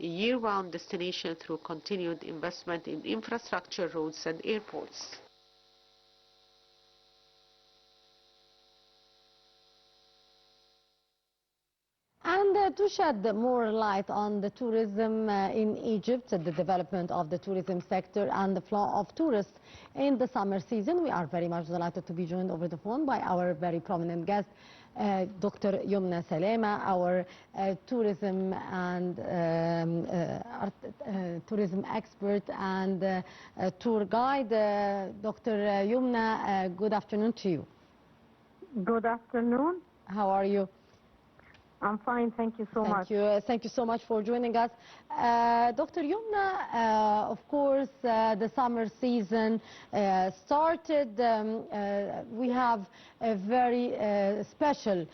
a year-round destination through continued investment in infrastructure, roads, and airports. And to shed more light on the tourism in Egypt, the development of the tourism sector and the flow of tourists in the summer season, we are very much delighted to be joined over the phone by our very prominent guest, Dr. Yomna Salama, our tourism and tourism expert and tour guide. Dr. Yomna, good afternoon to you. Good afternoon. How are you? I'm fine, thank you so much. Thank you so much for joining us. Dr. Yomna, of course, the summer season started. We have a very special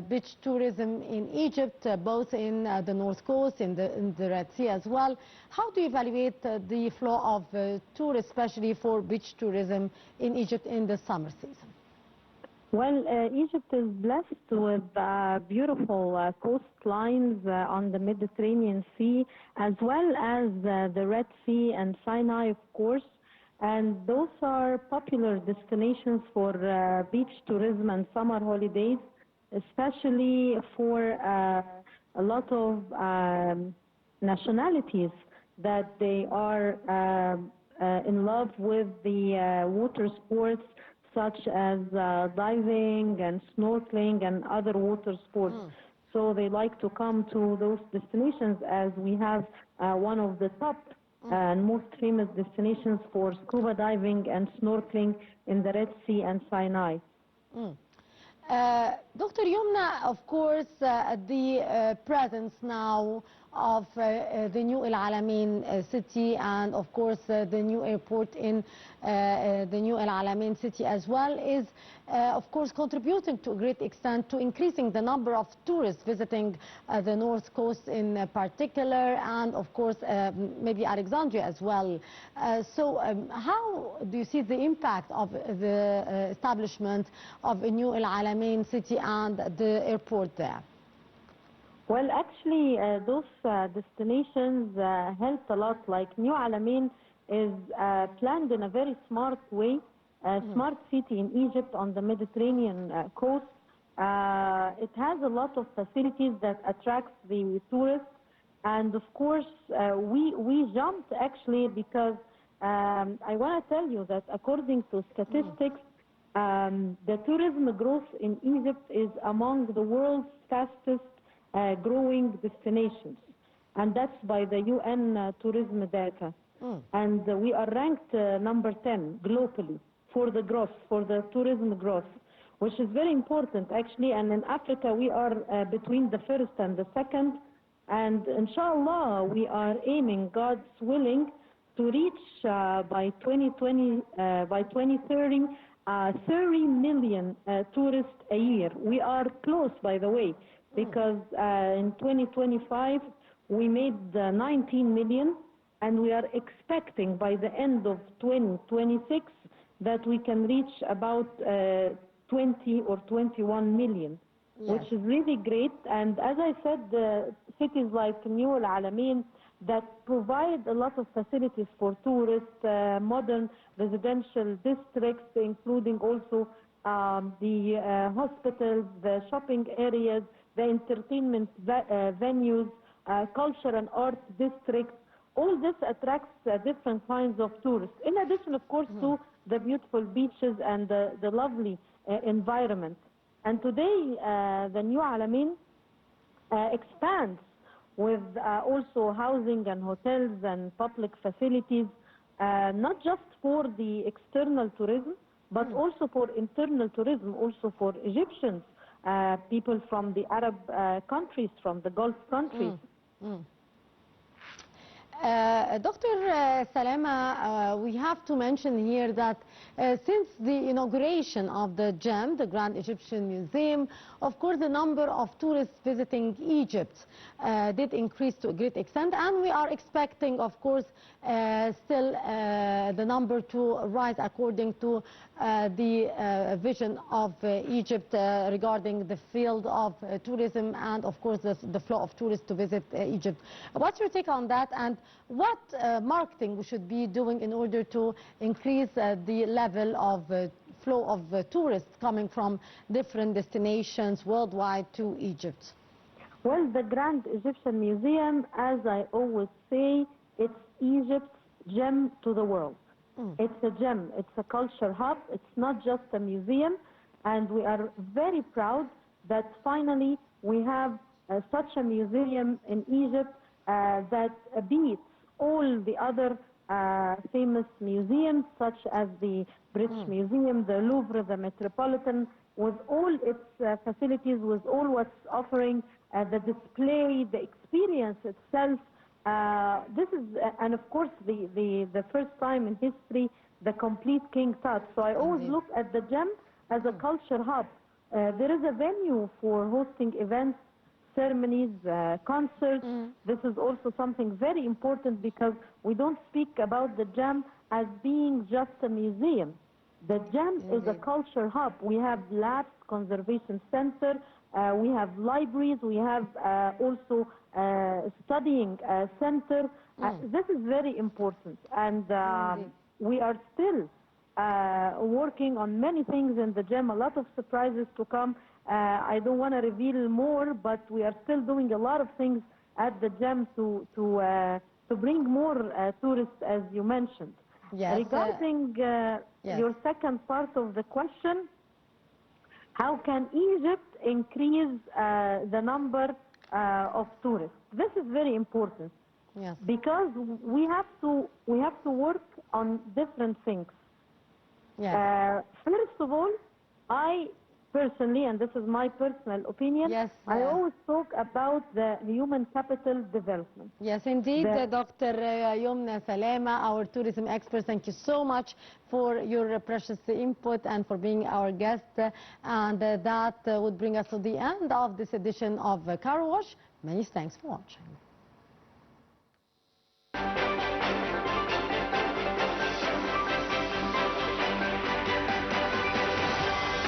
beach tourism in Egypt, both in the North Coast, in the Red Sea as well. How do you evaluate the flow of tourists, especially for beach tourism in Egypt in the summer season? Well, Egypt is blessed with beautiful coastlines on the Mediterranean Sea, as well as the Red Sea and Sinai, of course. And those are popular destinations for beach tourism and summer holidays, especially for a lot of nationalities that they are in love with the water sports, such as diving and snorkeling and other water sports. So they like to come to those destinations, as we have one of the top and most famous destinations for scuba diving and snorkeling in the Red Sea and Sinai. Dr. Yomna, of course, the presence now of the new El Alamein city, and of course the new airport in the new El Alamein city as well, is of course contributing to a great extent to increasing the number of tourists visiting the North Coast in particular, and of course maybe Alexandria as well. So how do you see the impact of the establishment of a new El Alamein city and the airport there? Well, actually, those destinations help a lot. Like New Alamein is planned in a very smart way, a smart city in Egypt on the Mediterranean coast. It has a lot of facilities that attracts the tourists. And of course, we jumped actually because I want to tell you that according to statistics, the tourism growth in Egypt is among the world's fastest growing destinations, and that's by the UN tourism data. And we are ranked number 10 globally for the growth, for the tourism growth, which is very important actually. And in Africa we are between the first and the second, and inshallah we are aiming, God's willing, to reach by 2020, by 2030, 30 million tourists a year. We are close, by the way, because in 2025 we made 19 million, and we are expecting by the end of 2026 that we can reach about 20 or 21 million, which is really great. And as I said, cities like New El Alamein that provide a lot of facilities for tourists, modern residential districts, including also the hospitals, the shopping areas, the entertainment venues, culture and art districts. All this attracts different kinds of tourists, in addition, of course, to the beautiful beaches and the lovely environment. And today, the New Alamein expands with also housing and hotels and public facilities, not just for the external tourism, but also for internal tourism, also for Egyptians, people from the Arab countries, from the Gulf countries. Dr. Salama, we have to mention here that since the inauguration of the GEM, the Grand Egyptian Museum, of course the number of tourists visiting Egypt did increase to a great extent, and we are expecting, of course, still the number to rise according to the vision of Egypt regarding the field of tourism and, of course, the flow of tourists to visit Egypt. What's your take on that, and what marketing we should be doing in order to increase the level of flow of tourists coming from different destinations worldwide to Egypt? Well, the Grand Egyptian Museum, as I always say, it's Egypt's gem to the world. It's a gem, it's a culture hub, it's not just a museum, and we are very proud that finally we have such a museum in Egypt that beats all the other famous museums, such as the British Museum, the Louvre, the Metropolitan, with all its facilities, with all what's offering, the display, the experience itself. This is, and of course, the first time in history, the complete King Tut. So I always look at the GEM as a culture hub. There is a venue for hosting events, ceremonies, concerts. This is also something very important because we don't speak about the GEM as being just a museum. The GEM is a culture hub. We have labs, conservation center, we have libraries, we have also studying center. This is very important, and we are still working on many things in the GEM, a lot of surprises to come. I don't want to reveal more, but we are still doing a lot of things at the GEM to bring more tourists, as you mentioned. Yes, regarding your second part of the question, how can Egypt increase the number of tourists? This is very important, because we have to work on different things. First of all, I personally, and this is my personal opinion, I always talk about the human capital development. Yes, indeed, Dr. Yomna Salama, our tourism expert, thank you so much for your precious input and for being our guest. And that would bring us to the end of this edition of Cairo Watch. Many thanks for watching.